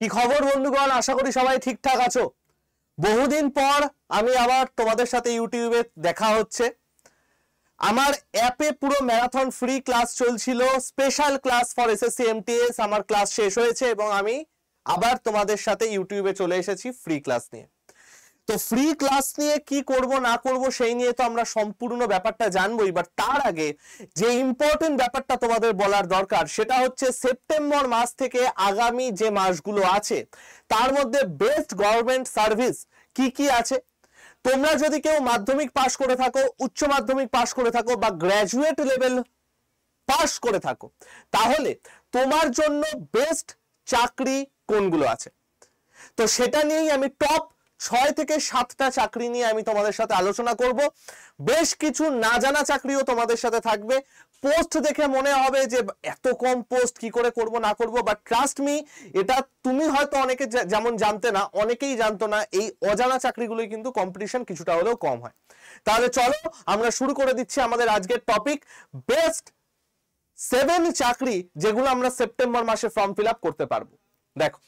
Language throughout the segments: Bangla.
কি খবর বন্ধুগণ, আশা করি সবাই ঠিকঠাক আছো। বহুদিন পর আমি আবার তোমাদের সাথে ইউটিউবে দেখা হচ্ছে। আমার অ্যাপে পুরো ম্যারাথন ফ্রি ক্লাস চলছিল, special class for SSC MTS. আমার ক্লাস শেষ হয়েছে এবং আমি আবার তোমাদের সাথে ইউটিউবে চলে এসেছি ফ্রি ক্লাস নিয়ে। তো ফ্রি ক্লাস নিয়ে কি করব না করব সেই নিয়ে তো আমরা সম্পূর্ণ ব্যাপারটা জানবোই, বাট তার আগে যে ইম্পর্টেন্ট ব্যাপারটা তোমাদের বলার দরকার সেটা হচ্ছে সেপ্টেম্বর মাস থেকে আগামী যে মাসগুলো আছে তার মধ্যে বেস্ট গভর্নমেন্ট সার্ভিস কি কি আছে। তোমরা যদি কেউ মাধ্যমিক পাশ করে থাকো, উচ্চ মাধ্যমিক পাশ করে থাকো বা গ্র্যাজুয়েট লেভেল পাশ করে থাকো, তাহলে তোমার জন্য বেস্ট চাকরি কোনগুলো আছে, তো সেটা নিয়েই আমি টপ 6 থেকে 7টা চাকরি নিয়ে আমি তোমাদের সাথে আলোচনা করব। বেশ কিছু না জানা চাকরিও তোমাদের সাথে থাকবে। পোস্ট দেখে মনে হবে যে এত কম পোস্ট কি করে করব না করব, বাট ট্রাস্ট মি, এটা তুমি হয়তো অনেকে যেমন জানতে না, অনেকেই জানতো না, এই অজানা চাকরিগুলোই কিন্তু কম্পিটিশন কিছুটা হলেও কম হয়। তাহলে চলো আমরা শুরু করে দিচ্ছি আমাদের আজকের টপিক, বেস্ট 7 চাকরি যেগুলো আমরা সেপ্টেম্বর মাসে ফর্ম ফিল আপ করতে পারবো। দেখো,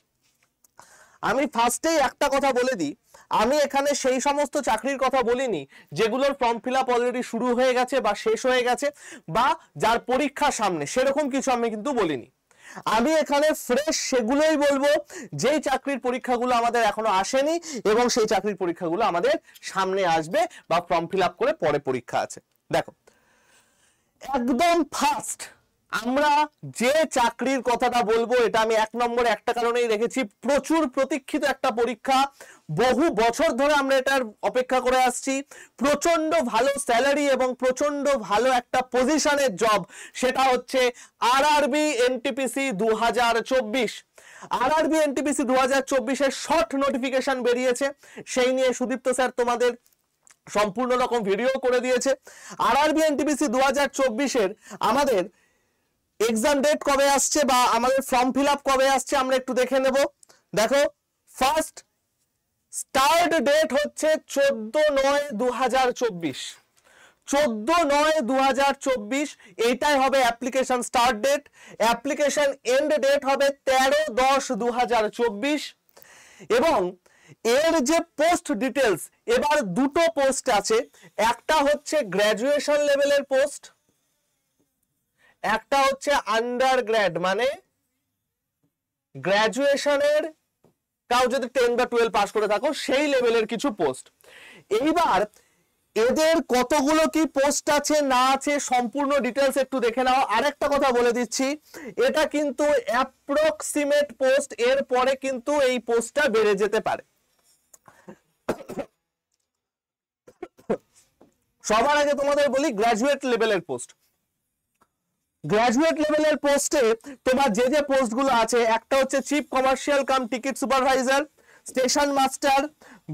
আমি ফার্স্টেই একটা কথা বলে দিই, আমি এখানে সেই সমস্ত চাকরির কথা বলিনি যেগুলোর ফর্ম ফিল আপ অলরেডি শুরু হয়ে গেছে বা শেষ হয়ে গেছে বা যার পরীক্ষা সামনে, সেরকম কিছু আমি কিন্তু বলিনি। আমি এখানে ফ্রেশ সেগুলোই বলবো যেই চাকরির পরীক্ষাগুলো আমাদের এখনো আসেনি এবং সেই চাকরির পরীক্ষাগুলো আমাদের সামনে আসবে বা ফর্ম ফিল আপ করে পরে পরীক্ষা আছে। দেখো, একদম ফার্স্ট আমরা যে চাকরির কথাটা বলবো, এটা আমি 1 নম্বরে একটা কারণেই রেখেছি, প্রচুর প্রতীক্ষিত একটা পরীক্ষা, বহু বছর ধরে আমরা এটার অপেক্ষা করে আসছি, প্রচন্ড ভালো স্যালারি এবং প্রচন্ড ভালো একটা পজিশনের জব, সেটা হচ্ছে RRB NTPC 2024। RRB NTPC 2024 short notification বেরিয়েছে, সেই নিয়ে সুদীপ্ত স্যার তোমাদের সম্পূর্ণ রকম ভিডিও করে দিয়েছে। আরআরবি এনটিপিসি 2024 আমাদের এক্সাম ডেট কবে আসছে বা আমাদের ফর্ম ফিল আপ কবে আসছে আমরা একটু দেখে নেব। দেখো, ফার্স্ট স্টার্ট ডেট হচ্ছে 14/9/2024। 14/9/2024 এইটাই হবে application start date. Application end date হবে 13/10/2024 এবং এর যে পোস্ট ডিটেলস, এবার দুটো পোস্ট আছে, একটা হচ্ছে গ্র্যাজুয়েশন লেভেলের পোস্ট, একটা হচ্ছে আন্ডার গ্র্যাড, মানে গ্র্যাজুয়েশনের কাউ যদি 10 বা 12 পাস করে থাকো সেই লেভেলের কিছু পোস্ট। এইবার এদের কতগুলো কি পোস্ট আছে না আছে সম্পূর্ণ ডিটেলস একটু দেখে নাও। আরেকটা কথা বলে দিচ্ছি, এটা কিন্তু অ্যাপ্রক্সিমেট পোস্ট, এর পরে কিন্তু এই পোস্টটা বেড়ে যেতে পারে। সবার আগে তোমাদের বলি গ্র্যাজুয়েট লেভেলের পোস্ট। গ্র্যাজুয়েট লেভেলের পোস্টে তোমার যে যে পোস্টগুলো আছে, একটা হচ্ছে chief commercial cum ticket supervisor, station master,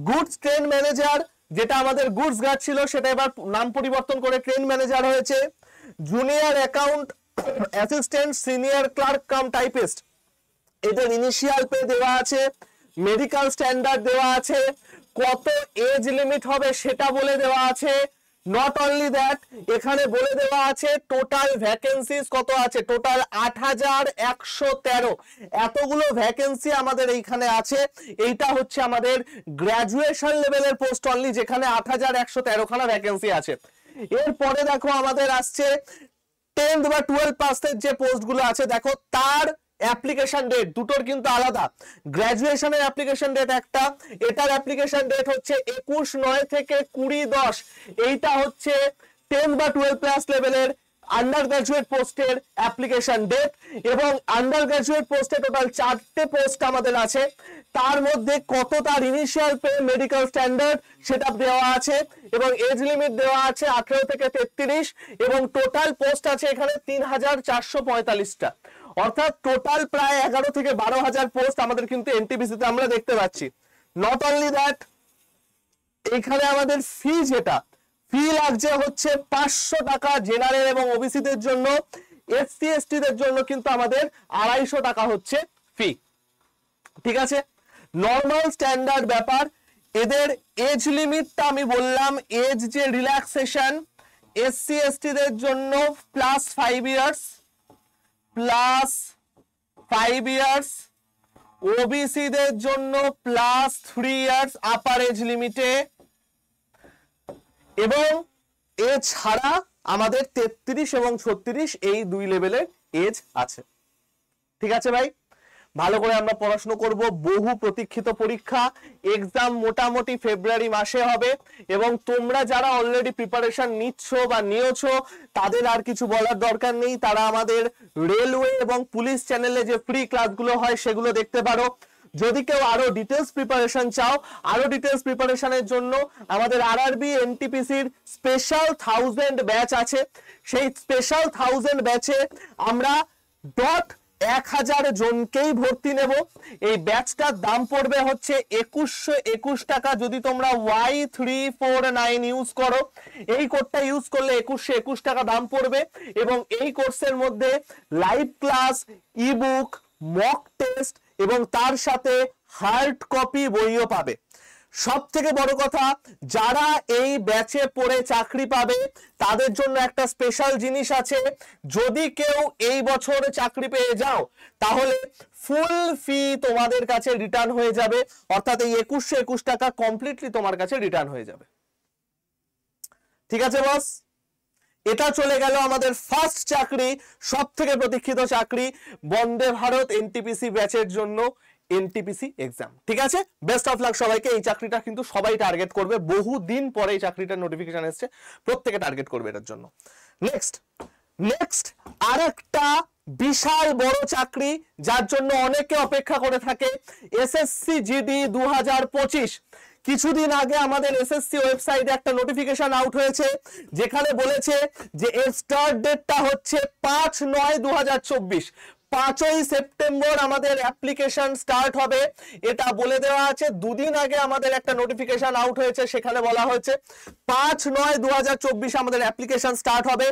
goods train manager, যেটা আমাদের গুডস গার্ড ছিল সেটা এবার নাম পরিবর্তন করে ট্রেন ম্যানেজার হয়েছে, junior account assistant, senior clerk cum typist, এদের ইনিশিয়াল পে দেওয়া আছে, মেডিকেল স্ট্যান্ডার্ড দেওয়া আছে, কত এজ লিমিট হবে সেটা বলে দেওয়া আছে। নট অনলি দ্যাট, এখানে বলে দেওয়া আছে টোটাল ভ্যাকেন্সিস কত আছে, টোটাল 8113। এতগুলো ভ্যাকেন্সি আমাদের এইখানে আছে। এইটা হচ্ছে আমাদের গ্র্যাজুয়েশন লেভেলের পোস্ট অনলি, যেখানে 8113 খানা ভ্যাকেন্সি আছে। এরপরে দেখো আমাদের আসছে 10th বা 12 পাসের যে পোস্টগুলো আছে, দেখো তার অ্যাপ্লিকেশন ডেট দুটোর কিন্তু আলাদা। গ্র্যাজুয়েশনের অ্যাপ্লিকেশন ডেট একটা, এটার অ্যাপ্লিকেশন ডেট হচ্ছে 21/9 থেকে 20/10। এইটা হচ্ছে 10 বা 12 প্লাস লেভেলের আন্ডার গ্র্যাজুয়েট পোস্টের অ্যাপ্লিকেশন ডেট। এবং আন্ডার গ্র্যাজুয়েট পোস্টে টোটাল 4টে পোস্ট আমাদের আছে, তার মধ্যে কত তার ইনিশিয়াল পে, মেডিকেল স্ট্যান্ডার্ড সেটা দেওয়া আছে এবং এজ লিমিট দেওয়া আছে 18 থেকে 33 এবং টোটাল পোস্ট আছে এখানে 3445টা। অর্থাৎ টোটাল প্রায় 11 থেকে 12,000 পোস্ট আমাদের কিন্তু এনটিপিসিতে আমরা দেখতে পাচ্ছি। নট অনলি দ্যাট, এখানে আমাদের ফি যেটা ফি লাগছে হচ্ছে 500 টাকা জেনারেল এবং ওবিসিদের জন্য, এসসি এসটি দের জন্য কিন্তু আমাদের 250 টাকা হচ্ছে ফি। ঠিক আছে, নর্মাল স্ট্যান্ডার্ড ব্যাপার। এদের এজ লিমিটটা আমি বললাম, এজ যে রিল্যাক্সেশন এসসি এসটি দের জন্য +5 ইয়ার্স, ওবিসি দের জন্য +3 ইয়ার্স আপার এজ লিমিটে, এবং এছাড়া আমাদের 33 এবং 36 এই দুই লেভেলের এজ আছে। ঠিক আছে ভাই, ভালো করে আমরা পড়াশোনা করব। বহু প্রতীক্ষিত পরীক্ষা, এক্সাম মোটামুটি ফেব্রুয়ারি মাসে হবে, এবং তোমরা যারা অলরেডি প্রিপারেশন নিচ্ছ বা নিয়েছো তাদের আর কিছু বলার দরকার নেই। তারা আমাদের রেলওয়ে এবং পুলিশ চ্যানেলে যে ফ্রি ক্লাসগুলো হয় সেগুলো দেখতে পারো। যদি কেউ আরো ডিটেলস প্রিপারেশন চাও, আরো ডিটেলস প্রিপারেশনের জন্য আমাদের আরআরবি এনটিপিসির স্পেশাল 1000 ব্যাচ আছে। সেই স্পেশাল 1000 ব্যাচে আমরা 1000 জনকেই ভর্তি নেব। এই ব্যাচটার দাম পড়বে হচ্ছে 2121 টাকা। যদি তোমরা Y349 ইউজ করো, এই কোডটা ইউজ করলে 2121 টাকা দাম পড়বে, এবং এই কোর্সের মধ্যে live class, ebook, mock test এবং তার সাথে হার্ড কপি বইও পাবে। সব থেকে বড় কথা, যারা এই ব্যাচে পড়ে চাকরি পাবে তাদের জন্য একটা স্পেশাল জিনিস আছে। যদি কেউ এই বছর চাকরি পেয়ে যাও তাহলে ফুল ফি তোমাদের কাছে রিটার্ন হয়ে যাবে, অর্থাৎ এই 2121 টাকা কমপ্লিটলি তোমার কাছে রিটার্ন হয়ে যাবে। ঠিক আছে বস, এটা চলে গেল আমাদের ফার্স্ট চাকরি, সব থেকে প্রতীক্ষিত চাকরি, বন্দে ভারত এনটিপিসি ব্যাচের জন্য এনটিপিসি এক্সাম। ঠিক আছে, বেস্ট অফ লাক সবাইকে। এই চাকরিটা কিন্তু সবাই টার্গেট করবে, বহুদিন পরে এই চাকরিটার নোটিফিকেশন এসেছে, প্রত্যেকে টার্গেট করবে এটার জন্য। নেক্সট আরেকটা বিশাল বড় চাকরি যার জন্য অনেকে অপেক্ষা করে থাকে, এসএসসি জিডি 2025। কিছুদিন আগে আমাদের এসএসসি ওয়েবসাইটে একটা নোটিফিকেশন আউট হয়েছে, যেখানে বলেছে যে এর স্টার্ট ডেটটা হচ্ছে 5/9/2024। 5ই সেপ্টেম্বর আমাদের অ্যাপ্লিকেশন স্টার্ট হবে, এটা বলে দেওয়া আছে। দুদিন আগে আমাদের একটা নোটিফিকেশন আউট হয়েছে, সেখানে বলা হয়েছে 5/9/2024 আমাদের অ্যাপ্লিকেশন স্টার্ট হবে।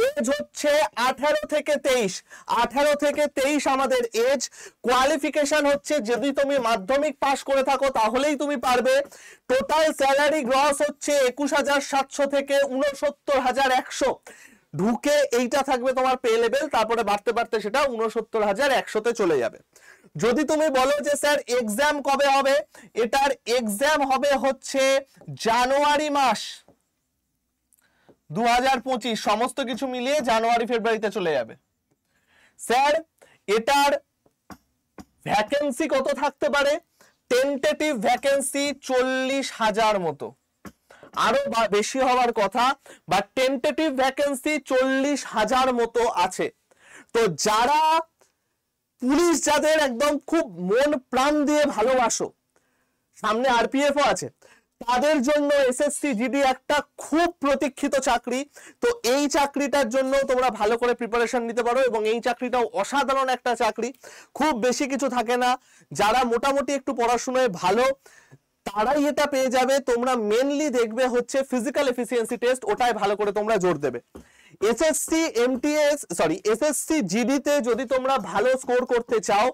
এজ হচ্ছে 18 থেকে 23। 18 থেকে 23 আমাদের এজ। কোয়ালিফিকেশন হচ্ছে যদি তুমি মাধ্যমিক পাস করে থাকো তাহলেই তুমি পারবে। টোটাল স্যালারি গ্রস হচ্ছে 21,700 থেকে 69,100। ঢুকে এইটা থাকবে তোমার পে লেভেল, তারপরে বাড়তে বাড়তে সেটা 69,100-তে চলে যাবে। যদি তুমি বলো যে স্যার এক্সাম কবে হবে, এটার এক্সাম হবে হচ্ছে জানুয়ারি মাস 2025, সমস্ত কিছু মিলিয়ে জানুয়ারি ফেব্রুয়ারিতে চলে যাবে। স্যার এটার ভ্যাকেন্সি কত থাকতে পারে? টেন্টেটিভ ভ্যাকেন্সি 40,000 মতো, আরো বেশি হওয়ার কথা, বা টেন্টেটিভ ভ্যাকেন্সি 40,000 মতো আছে। তো যারা পুলিশ, যাদের একদম খুব মন প্রাণ দিয়ে ভালোবাসো, সামনে আরপিএফ ও আছে, তাদের জন্য এসএসসি জিডি একটা খুব প্রতীক্ষিত চাকরি। তো এই চাকরিটার জন্য তোমরা ভালো করে প্রিপারেশন নিতে পারো, এবং এই চাকরিটাও অসাধারণ একটা চাকরি, খুব বেশি কিছু থাকে না। যারা মোটামুটি একটু পড়াশোনায় ভালো তারাই এটা পেয়ে যাবে। তোমরা মেনলি দেখবে হচ্ছে ফিজিক্যাল এফিসিয়েন্সি টেস্ট, ওটাই ভালো করে তোমরা জোর দেবে। এসএসসি জিডি তে যদি তোমরা ভালো স্কোর করতে চাও,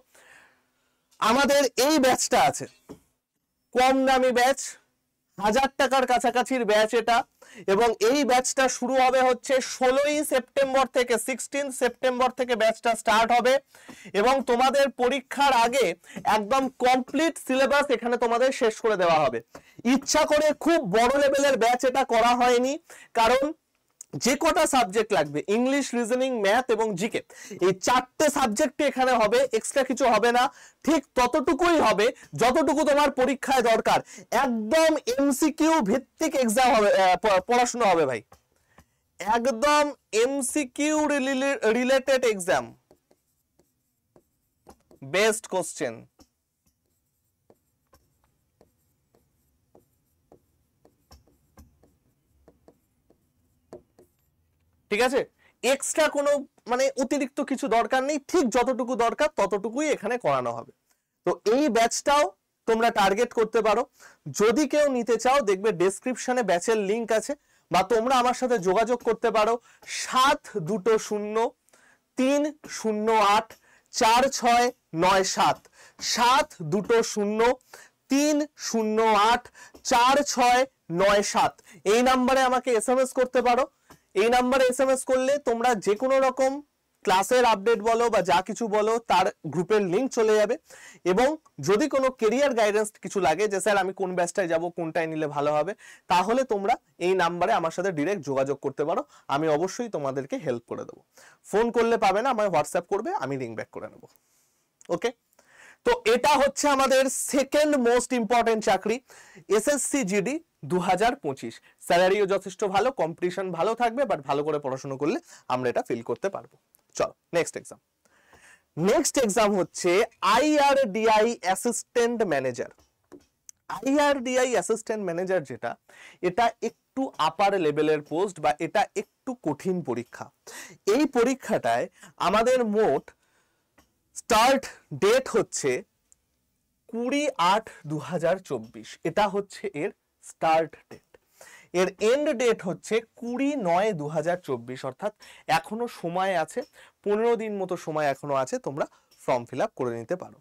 আমাদের এই ব্যাচটা আছে, কম দামি ব্যাচ, 1000 টাকার কাছাকাছির ব্যাচ এটা, এবং এই ব্যাচটা শুরু হবে হচ্ছে 16ই সেপ্টেম্বর থেকে, 16 সেপ্টেম্বর থেকে ব্যাচটা স্টার্ট হবে, এবং তোমাদের পরীক্ষার আগে একদম কমপ্লিট সিলেবাস এখানে তোমাদের শেষ করে দেওয়া হবে। ইচ্ছা করে খুব বড় লেভেলের ব্যাচ এটা করা হয়নি, কারণ যে কটা সাবজেক্ট লাগবে, ইংলিশ, রিজনিং, ম্যাথ এবং জিকে, এই 4টে সাবজেক্টে এখানে হবে, এক্সট্রা কিছু হবে না। ঠিক ততটুকুই হবে যতটুকু তোমার পরীক্ষায় দরকার। একদম এমসিকিউ ভিত্তিক এক্সাম হবে, পড়াশোনা হবে ভাই, একদম MCQ related exam, best question. ঠিক আছে, এক্সট্রা কোনো মানে অতিরিক্ত কিছু দরকার নেই, ঠিক যতটুকু দরকার ততটুকুই এখানে করানো হবে। তো এই ব্যাচটাও তোমরা টার্গেট করতে পারো। যদি কেউ নিতে চাও, দেখবে ডেসক্রিপশনে ব্যাচের লিংক আছে, বা তোমরা আমার সাথে যোগাযোগ করতে পারো 7203084697, 7203084697, এই নাম্বারে আমাকে এসএমএস করতে পারো। এই নাম্বারে এসএমএস করলে তোমরা যে কোনো রকম ক্লাসের আপডেট বলো বা যা কিছু বলো তার গ্রুপের লিংক চলে যাবে। এবং যদি কোনো কেরিয়ার গাইডেন্স কিছু লাগে যে স্যার আমি কোন ব্যাচটায় যাব, কোনটায় নিলে ভালো হবে, তাহলে তোমরা এই নাম্বারে আমার সাথে ডিরেক্ট যোগাযোগ করতে পারো, আমি অবশ্যই তোমাদেরকে হেল্প করে দেবো। ফোন করলে পাবে না, আমায় হোয়াটসঅ্যাপ করবে, আমি রিং ব্যাক করে নেবো। ওকে, তো এটা হচ্ছে আমাদের সেকেন্ড মোস্ট ইম্পর্টেন্ট চাকরি এসএসসি জিডি 2025। স্যালারিও যথেষ্ট ভালো, কম্পিটিশন ভালো থাকবে, বাট ভালো করে পড়াশোনা করলে আমরা এটা ফিল করতে পারবো। চলো নেক্সট এক্সাম। নেক্সট এক্সাম হচ্ছে আইআরডিআই অ্যাসিস্ট্যান্ট ম্যানেজার। আইআরডিআই অ্যাসিস্ট্যান্ট ম্যানেজার যেটা, এটা একটু আপার লেভেলের পোস্ট বা এটা একটু কঠিন পরীক্ষা। এই পরীক্ষাটায় আমাদের মোট স্টার্ট ডেট হচ্ছে 20/8/2024, এটা হচ্ছে এর স্টার্ট ডেট। এর এন্ড ডেট হচ্ছে 20/9/2024, অর্থাৎ এখনো সময় আছে, 15 দিন মতো সময় এখনো আছে, তোমরা ফর্ম ফিল আপ করে নিতে পারো।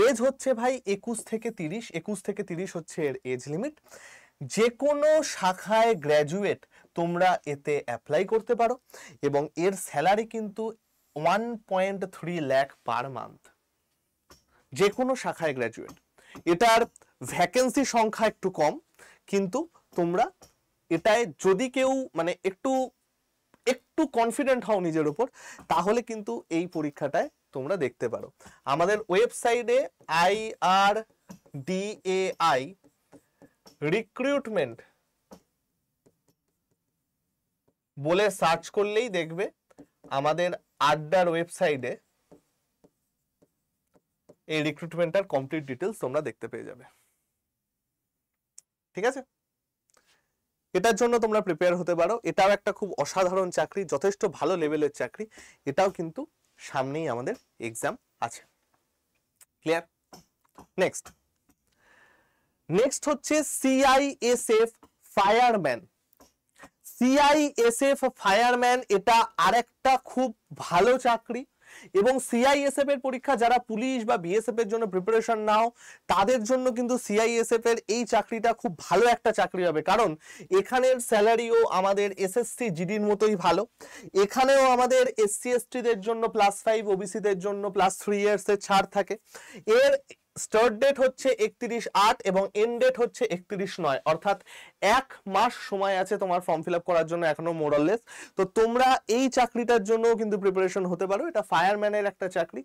এজ হচ্ছে ভাই 21 থেকে 30, 21 থেকে 30 হচ্ছে এর এজ লিমিট। যে কোনো শাখায় গ্র্যাজুয়েট তোমরা এতে অ্যাপ্লাই করতে পারো, এবং এর স্যালারি কিন্তু 1.3 লাখ পার মান্থ, যে কোনো শাখায় গ্র্যাজুয়েট। এটার ভ্যাকেন্সি সংখ্যা একটু কম, কিন্তু তোমরা এটায় যদি কেউ মানে একটু কনফিডেন্ট হও নিজের উপর, তাহলে কিন্তু এই পরীক্ষাটায় তোমরা দেখতে পারো। আমাদের ওয়েবসাইটে IRDAI রিক্রুটমেন্ট বলে সার্চ করলেই দেখবে আমাদের আড্ডার ওয়েবসাইটে এই রিক্রুটমেন্টের কমপ্লিট ডিটেলস তোমরা দেখতে পেয়ে যাবে। ঠিক আছে, এটার জন্য তোমরা প্রিপেয়ার হতে পারো। এটাও একটা খুব অসাধারণ চাকরি, যথেষ্ট ভালো লেভেলের চাকরি। এটাও কিন্তু সামনেই আমাদের এক্সাম আছে। ক্লিয়ার? নেক্সট হচ্ছে সিআইএসএফ ফায়ারম্যান। সিআইএসএফ ফায়ারম্যান এটা আরেকটা খুব ভালো চাকরি, এবং সিআইএসএফ এর পরীক্ষা যারা পুলিশ বা বিএসএফ এর জন্য প্রিপারেশন নাও, তাদের জন্য কিন্তু সিআইএসএফ এর এই চাকরিটা খুব ভালো একটা চাকরি হবে, কারণ এখানের স্যালারিও আমাদের এসএসসি জিডির মতোই ভালো। এখানেও আমাদের এসসি এসটিদের জন্য +5, ওবিসিদের জন্য +3 ইয়ার্স এর ছাড় থাকে। এর স্টার্ট ডেট হচ্ছে 31/8 এবং এন্ড ডেট হচ্ছে 31/9, অর্থাৎ 1 মাস সময় আছে তোমার ফর্ম ফিল আপ করার জন্য এখনো মোরলেস। তো তোমরা এই চাকরিটার জন্য কিন্তু প্রিপারেশন হতে পারো। এটা ফায়ারম্যানের একটা চাকরি,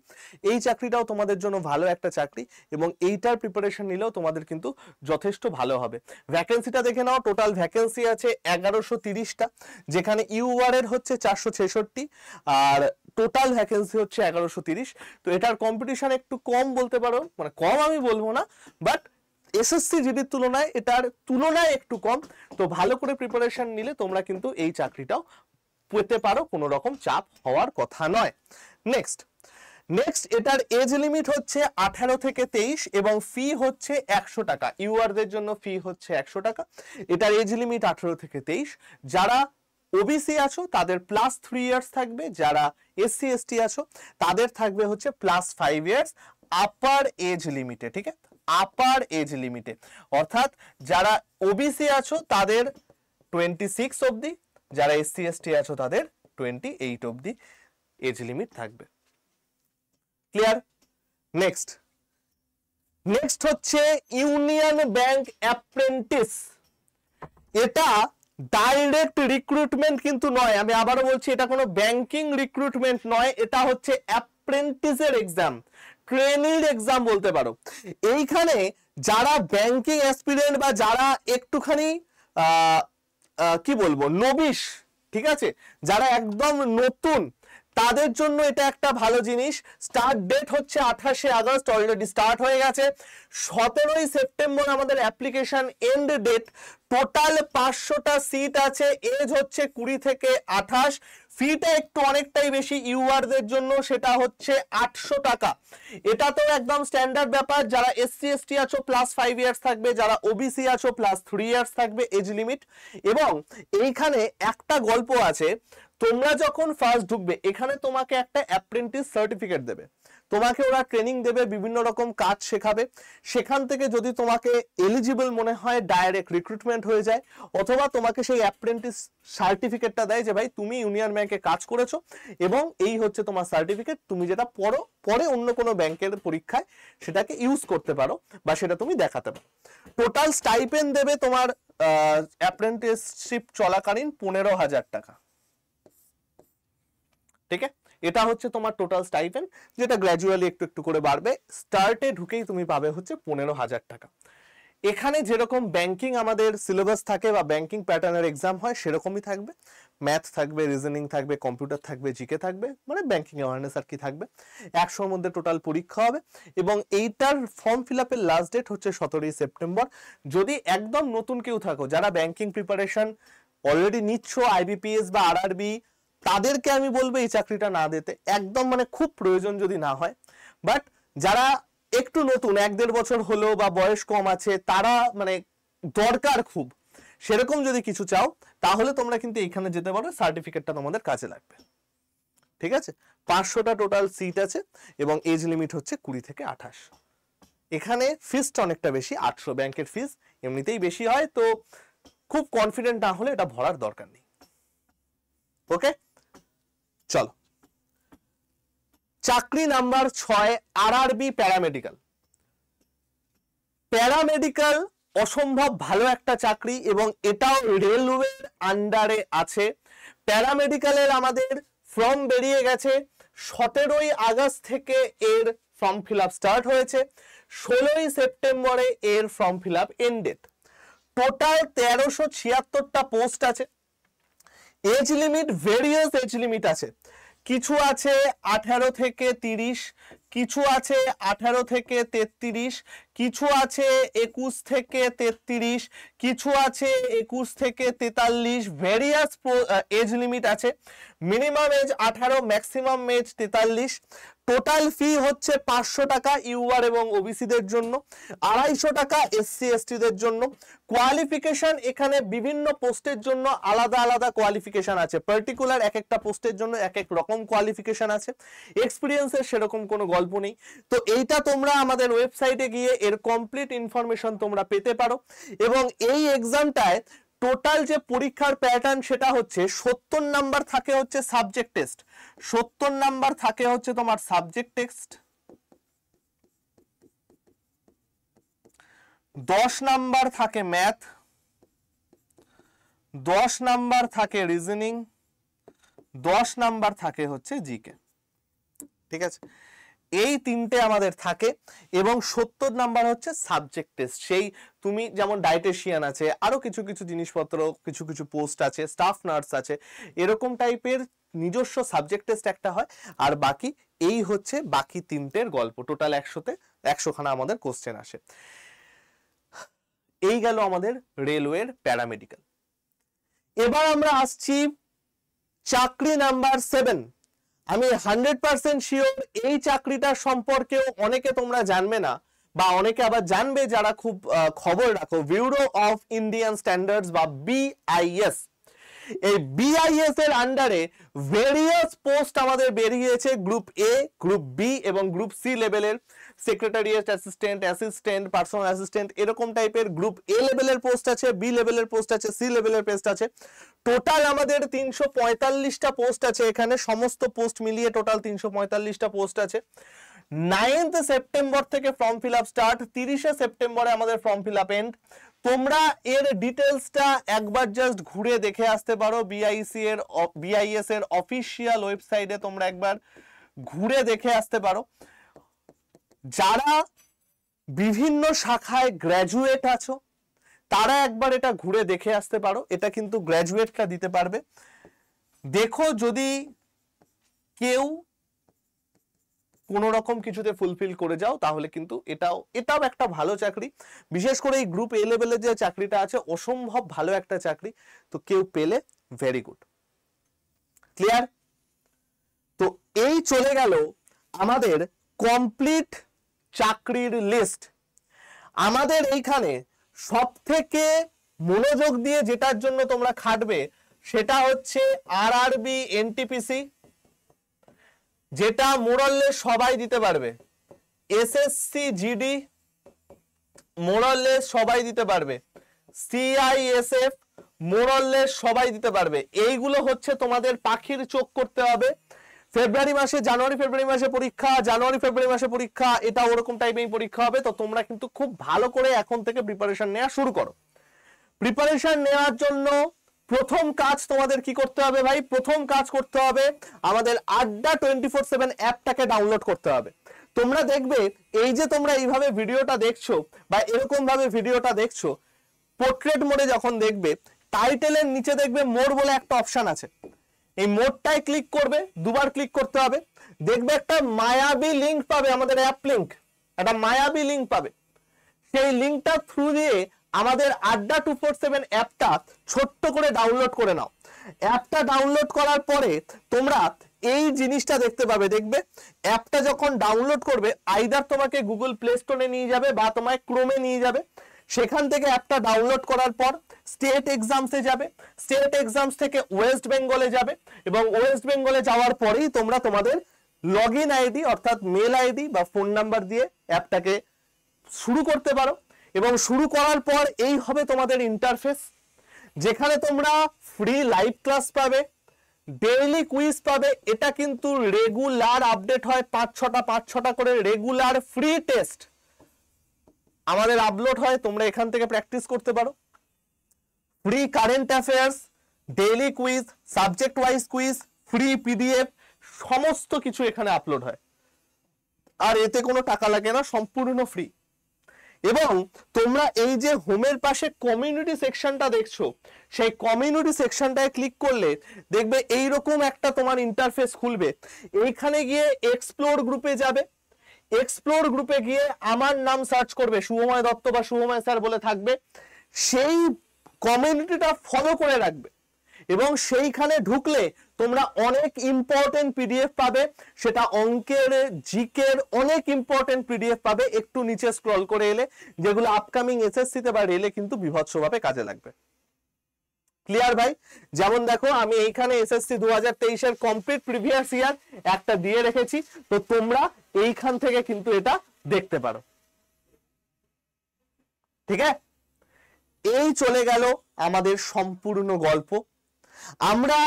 এই চাকরিটাও তোমাদের জন্য ভালো একটা চাকরি, এবং এইটার প্রিপারেশন নিলেও তোমাদের কিন্তু যথেষ্ট ভালো হবে। ভ্যাকেন্সিটা দেখে নাও, টোটাল ভ্যাকেন্সি আছে 1130টা, যেখানে ইউআর এর হচ্ছে 466, আর টোটাল ভ্যাকেন্সি হচ্ছে 1130। তো এটার কম্পিটিশন একটু কম বলতে পারো, মানে কম আমি বলবো না, বাট এসএসসি জিডির তুলনায় এটার তুলনায় একটু কম। তো ভালো করে প্রিপারেশন নিলে তোমরা কিন্তু এই চাকরিটাও পেতে পারো, কোনো রকম চাপ হওয়ার কথা নয়। নেক্সট এটার এজ লিমিট হচ্ছে 18 থেকে 23 এবং ফি হচ্ছে 100 টাকা। ইউআরদের জন্য ফি হচ্ছে 100 টাকা। এটার এজ লিমিট 18 থেকে 23। যারা ওবিসি আছো তাদের +3 ইয়ার্স থাকবে, যারা এসসি এসটি আছো তাদের থাকবে হচ্ছে +5 ইয়ার্স আপার এজ লিমিটে। ঠিক আছে, আপার এজ লিমিটে, অর্থাৎ যারা ওবিসি আছো তাদের 26 অবধি, যারা এসসি এসটি আছো তাদের 28 অবধি এজ লিমিট থাকবে। ক্লিয়ার? নেক্সট হচ্ছে ইউনিয়ন ব্যাংক অ্যাপ্রেন্টিস। এটা ডাইরেক্ট রিক্রুটমেন্ট কিন্তু নয়, আমি আবারও বলছি, এটা কোনো ব্যাংকিং রিক্রুটমেন্ট নয়, এটা হচ্ছে অ্যাপ্রেন্টিসের এক্সাম, ট্রেনির এক্সাম বলতে পারো। এইখানে যারা ব্যাংকিং অ্যাসপিরেন্ট বা যারা একটুখানি কি বলবো নবিশ, ঠিক আছে, যারা একদম নতুন, তাদের জন্য এটা একটা ভালো জিনিস। স্টার্ট ডেট হচ্ছে 28 আগস্ট, অলরেডি স্টার্ট হয়ে গেছে। 17 সেপ্টেম্বর আমাদের অ্যাপ্লিকেশন এন্ড ডেট। টোটাল 500টা সিট আছে, এজ হচ্ছে 20 থেকে 28। ফিটা একটু অনেকটাই বেশি ইউআরদের জন্য, সেটা হচ্ছে 800 টাকা। এটা তো একদম স্ট্যান্ডার্ড ব্যাপার। যারা এসসি এসটি আছো +5 ইয়ার্স থাকবে, যারা ওবিসি আছো +3 ইয়ার্স থাকবে এজ লিমিট। এবং এইখানে একটা গল্প আছে, তোমরা যখন ফার্স্ট ঢুকবে এখানে তোমাকে একটা অ্যাপ্রেন্টিস সার্টিফিকেট দেবে। তোমাকে ওরা ট্রেনিং দেবে, বিভিন্ন রকম কাজ শেখাবে, সেখান থেকে যদি তোমাকে এলিজিবল মনে হয় ডাইরেক্ট রিক্রুটমেন্ট হয়ে যায়, অথবা তোমাকে সেই অ্যাপ্রেন্টিস সার্টিফিকেটটা দেয় যে ভাই তুমি ইউনিয়ন ব্যাংকে কাজ করেছো এবং এই হচ্ছে তোমার সার্টিফিকেট, তুমি যেটা পরে অন্য কোনো ব্যাংকের পরীক্ষায় সেটাকে ইউজ করতে পারো বা সেটা তুমি দেখাতে পারো। টোটাল স্টাইপেন্ড দেবে তোমার অ্যাপ্রেন্টিসশিপ চলাকালীন 15,000 টাকা। ঠিক আছে, এটা হচ্ছে তোমার টোটাল স্টাইপেন্ড, যেটা গ্র্যাজুয়ালি একটু একটু করে বাড়বে। স্টার্টে ঢুকেই তুমি পাবে হচ্ছে 15,000 টাকা। এখানে যেরকম ব্যাংকিং আমাদের সিলেবাস থাকে বা ব্যাংকিং প্যাটার্নের এক্সাম হয় সেরকমই থাকবে, ম্যাথ থাকবে, রিজনিং থাকবে, কম্পিউটার থাকবে, জিকে থাকবে, মানে ব্যাংকিং অ্যাওয়ারনেস আর কি থাকবে। 100-র মধ্যে টোটাল পরীক্ষা হবে এবং এইটার ফর্ম ফিল আপের লাস্ট ডেট হচ্ছে 17ই সেপ্টেম্বর। যদি একদম নতুন কেউ থাকো, যারা ব্যাংকিং প্রিপারেশন অলরেডি নিচ্ছ, আইবিপিএস বা আরআরবি, তাদেরকে আমি বলবো এই চাকরিটা না দিতে, একদম মানে খুব প্রয়োজন যদি না হয়। বাট যারা একটু নতুন, 1-1.5 বছর হলো বা বয়স কম আছে, তারা মানে দরকার খুব, সেরকম যদি কিছু চাও তাহলে তোমরা কিন্তু এইখানে যেতে পারো, সার্টিফিকেটটা তোমাদের কাজে লাগবে। ঠিক আছে, 500টা টোটাল সিট আছে এবং এজ লিমিট হচ্ছে 20 থেকে 28। এখানে ফিসটা অনেকটা বেশি, 800 ব্যাংকের ফিস এমনিতেই বেশি হয়, তো খুব কনফিডেন্ট না হলে এটা ভরার দরকার নেই। ওকে, চলো চাকরি নাম্বার 6, আরআরবি প্যারামেডিক্যাল। প্যারামেডিক্যাল অসম্ভব ভালো একটা চাকরি এবং এটাও রেলওয়ের আন্ডারে আছে। প্যারামেডিক্যালের আমাদের ফর্ম বেরিয়ে গেছে, 17ই আগস্ট থেকে এর ফর্ম ফিল আপ স্টার্ট হয়েছে, 16ই সেপ্টেম্বরে এর form fill up ended. Total 1376টা পোস্ট আছে। Age limit, various age limit আছে, কিছু আছে 18 থেকে 30, কিছু আছে 18 থেকে 33, কিছু আছে 21 থেকে 33, কিছু আছে 21 থেকে 43, ভেরিয়াস এজ লিমিট আছে। Minimum age 18, maximum age 43। Total fee হচ্ছে 500 টাকা ইউআর এবং ওবিসিদের জন্য, 250 টাকা এসসি এসটিদের জন্য। কোয়ালিফিকেশন এখানে বিভিন্ন পোস্টের জন্য আলাদা আলাদা কোয়ালিফিকেশন আছে, পার্টিকুলার এক একটা পোস্টের জন্য এক এক রকম কোয়ালিফিকেশন আছে। এক্সপিরিয়েন্সের সেরকম কোনো গল্প নেই। তো এইটা তোমরা আমাদের ওয়েবসাইটে গিয়ে এর কমপ্লিট ইনফরমেশন তোমরা পেতে পারো। এবং এই এক্সামটায় টোটাল যে পরীক্ষার প্যাটার্ন সেটা হচ্ছে 70 নাম্বার থাকে হচ্ছে সাবজেক্ট টেস্ট, 70 নাম্বার থাকে হচ্ছে তোমার সাবজেক্ট টেক্সট, 10 নাম্বার থাকে ম্যাথ, 10 নাম্বার থাকে রিজনিং, 10 নাম্বার থাকে হচ্ছে জিকে। ঠিক আছে, এই তিনটে আমাদের থাকে এবং 70 নাম্বার হচ্ছে সাবজেক্ট টেস্ট। সেই তুমি যেমন ডায়েটিশিয়ান আছে, আরো কিছু কিছু জিনিসপত্র, কিছু কিছু পোস্ট আছে, স্টাফ নার্স আছে, এরকম টাইপের নিজস্ব সাবজেক্ট টেস্ট একটা হয়। আর বাকি এই হচ্ছে বাকি তিনটের গল্প। টোটাল 100তে 100খানা আমাদের কোশ্চেন আসে। এই গেল আমাদের রেলওয়ের প্যারামেডিক্যাল। এবার আমরা আসছি চাকরি নাম্বার 7। আমি 100% শিওর এই চাকরিটা সম্পর্কেও অনেকে তোমরা জানবে না, বা অনেকে আবার জানবে যারা খুব খবর রাখো। ব্যুরো অফ ইন্ডিয়ান স্ট্যান্ডার্ডস বা BIS, এই BIS এর আন্ডারে ভেরিয়াস পোস্ট আমাদের বেরিয়েছে, গ্রুপ A, গ্রুপ B এবং গ্রুপ C লেভেলের। সেক্রেটারিয়েট অ্যাসিস্ট্যান্ট, পার্সোনাল অ্যাসিস্ট্যান্ট, এরকম টাইপের গ্রুপ A লেভেলের পোস্ট আছে, B লেভেলের পোস্ট আছে, C লেভেলের পোস্ট আছে। টোটাল আমাদের 345টা পোস্ট আছে এখানে, সমস্ত পোস্ট মিলিয়ে টোটাল 345টা পোস্ট আছে। 9th সেপ্টেম্বর থেকে ফর্ম ফিল আপ স্টার্ট, 30শে সেপ্টেম্বরে আমাদের ফর্ম ফিল আপ এন্ড। তোমরা এর ডিটেলসটা একবার জাস্ট ঘুরে দেখে আসতে পারো, BIS এর অফিসিয়াল ওয়েবসাইটে তোমরা একবার ঘুরে দেখে আসতে পারো। যারা বিভিন্ন শাখায় গ্র্যাজুয়েট আছো তারা একবার এটা ঘুরে দেখে আসতে পারো, এটা কিন্তু গ্র্যাজুয়েটরা দিতে পারবে। দেখো যদি কেউ কোন রকম কিছুতে ফুলফিল করে যাও তাহলে কিন্তু এটাও একটা ভালো চাকরি। বিশেষ করে এই গ্রুপ A লেভেলের যে চাকরিটা আছে অসম্ভব ভালো একটা চাকরি, তো কেউ পেলে ভেরি গুড। ক্লিয়ার? তো এই চলে গেল আমাদের কমপ্লিট চাকরির লিস্ট। আমাদের এইখানে সব থেকে মনোযোগ দিয়ে যেটার জন্য তোমরা খাটবে সেটা হচ্ছে RRB NTPC, যেটা মোরাললেস সবাই দিতে পারবে, এসএসসি জিডি মোরাললেস সবাই দিতে পারবে, সিআইএসএফ মোরাললেস সবাই দিতে পারবে। এইগুলো হচ্ছে তোমাদের পাখির চোখ করতে হবে। ফেব্রুয়ারি মাসে, জানুয়ারি ফেব্রুয়ারি মাসে পরীক্ষা, জানুয়ারি ফেব্রুয়ারি মাসে পরীক্ষা, এটা ওরকম টাইপেই পরীক্ষা হবে। তো তোমরা কিন্তু খুব ভালো করে এখন থেকে প্রিপারেশন নেওয়া শুরু করো। প্রিপারেশন নেওয়ার জন্য প্রথম কাজ তোমাদের কি করতে হবে ভাই? প্রথম কাজ করতে হবে আমাদের আড্ডা 24/7 অ্যাপটাকে ডাউনলোড করতে হবে। তোমরা দেখবে এই যে তোমরা এইভাবে ভিডিওটা দেখছো বা এরকম ভাবে ভিডিওটা দেখছো, পোর্ট্রেট মোডে যখন দেখবে, টাইটেলের নিচে দেখবে মোর বলে একটা অপশন আছে। এই মোডটায় ক্লিক করবে, দুবার ক্লিক করতে হবে, দেখবে একটা মায়াবী লিংক পাবে, আমাদের অ্যাপ লিংক, একটা মায়াবী লিংক পাবে। সেই লিংকটা থ্রু দিয়ে আমাদের আড্ডা 24/7 অ্যাপটা ছোট্ট করে ডাউনলোড করে নাও। অ্যাপটা ডাউনলোড করার পরে তোমরা এই জিনিসটা দেখতে পাবে। দেখবে অ্যাপটা যখন ডাউনলোড করবে, আইদার তোমাকে গুগল প্লে স্টোরে নিয়ে যাবে বা তোমায় ক্রোমে নিয়ে যাবে। সেখান থেকে অ্যাপটা ডাউনলোড করার পর স্টেট এক্সামসে যাবে, স্টেট এক্সামস থেকে ওয়েস্ট বেঙ্গলে যাবে, এবং ওয়েস্ট বেঙ্গলে যাওয়ার পরেই তোমরা তোমাদের লগইন আইডি অর্থাৎ মেল আইডি বা ফোন নাম্বার দিয়ে অ্যাপটাকে শুরু করতে পারো। এবং শুরু করার পর এই হবে তোমাদের ইন্টারফেস, যেখানে তোমরা ফ্রি লাইভ ক্লাস পাবে, ডেইলি কুইজ পাবে। এটা কিন্তু রেগুলার আপডেট হয়, 5-6টা করে রেগুলার ফ্রি টেস্ট আমাদের আপলোড হয়, তোমরা এখান থেকে প্র্যাকটিস করতে পারো। Free current affairs, daily quiz, subject wise quiz, free PDF, সমস্ত কিছু এখানে আপলোড হয়। আর এতে কোনো টাকা লাগে না, সম্পূর্ণ ফ্রি। এবং তোমরা এই যে হোমের পাশে কমিউনিটি সেকশনটা দেখছো, সেই কমিউনিটি সেকশনটায় ক্লিক করলে দেখবে এইরকম একটা তোমার ইন্টারফেস খুলবে। এইখানে গিয়ে এক্সপ্লোর গ্রুপে যাবে, এক্সপ্লোর গ্রুপে গিয়ে আমার নাম সার্চ করবে, শুভময় দত্ত বা শুভময় স্যার বলে থাকবে। সেই কমিউনিটিটা ফলো করে রাখবে এবং সেইখানে ঢুকলে তোমরা অনেক ইম্পর্টেন্ট পিডিএফ পাবে। সেটা অঙ্কের, জিকের অনেক ইম্পর্টেন্ট পিডিএফ পাবে একটু নিচে স্ক্রল করে এলে, যেগুলো আপকামিং এসএসসিতে বা রেলে কিন্তু বিভৎসভাবে কাজে লাগবে। ক্লিয়ার ভাই? যেমন দেখো আমি এইখানে এসএসসি 2023 এর কমপ্লিট প্রিভিয়াস ইয়ার একটা দিয়ে রেখেছি, তো তোমরা এইখান থেকে কিন্তু এটা দেখতে পারো। ঠিক আছে, এই চলে গেল আমাদের সম্পূর্ণ গল্প। আমরা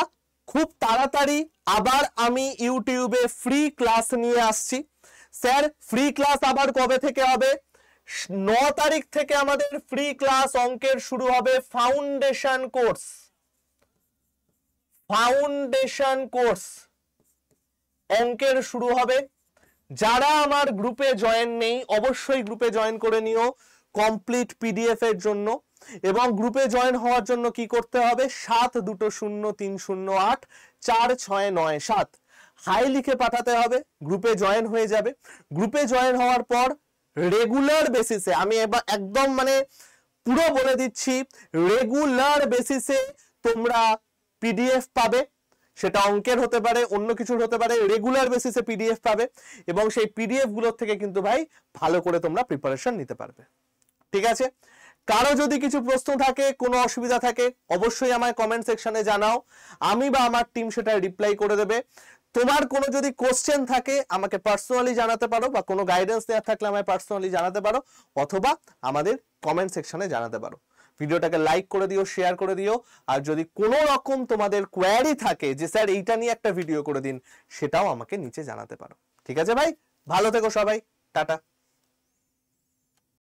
খুব তাড়াতাড়ি আবার আমি ইউটিউবে ফ্রি ক্লাস নিয়ে আসছি। স্যার ফ্রি ক্লাস আবার কবে থেকে হবে? 9 তারিখ থেকে আমাদের ফ্রি ক্লাস অঙ্কের শুরু হবে। ফাউন্ডেশন কোর্স, ফাউন্ডেশন কোর্স অঙ্কের শুরু হবে। যারা আমার গ্রুপে জয়েন নেই অবশ্যই গ্রুপে জয়েন করে নিও কমপ্লিট পিডিএফ এর জন্য। এবং গ্রুপে জয়েন হওয়ার জন্য কি করতে হবে? 7203084697 হাই লিখে পাঠাতে হবে, গ্রুপে জয়েন হয়ে যাবে। গ্রুপে জয়েন হওয়ার পর রেগুলার বেসিসে, আমি এবার একদম মানে পুরো বলে দিচ্ছি, রেগুলার বেসিসে তোমরা পিডিএফ পাবে। সেটা অঙ্কের হতে পারে, অন্য কিছুর হতে পারে, রেগুলার বেসিসে পিডিএফ পাবে। এবং সেই পিডিএফ গুলোর থেকে কিন্তু ভাই ভালো করে তোমরা প্রিপারেশন নিতে পারবে। ঠিক আছে, কারো যদি কিছু প্রশ্ন থাকে, কোনো অসুবিধা থাকে, অবশ্যই আমায় কমেন্ট সেকশনে জানাও, আমি বা আমার টিম সেটা রিপ্লাই করে দেবে। তোমার কোনো যদি কোশ্চেন থাকে আমাকে পার্সোনালি জানাতে পারো, বা কোনো গাইডেন্স দেওয়ার থাকলে আমায় পার্সোনালি জানাতে পারো, অথবা আমাদের কমেন্ট সেকশনে জানাতে পারো। ভিডিওটাকে লাইক করে দিও, শেয়ার করে দিও। আর যদি কোনো রকম তোমাদের কোয়ারি থাকে যে স্যার এইটা নিয়ে একটা ভিডিও করে দিন, সেটাও আমাকে নিচে জানাতে পারো। ঠিক আছে ভাই, ভালো থেকো সবাই, টাটা।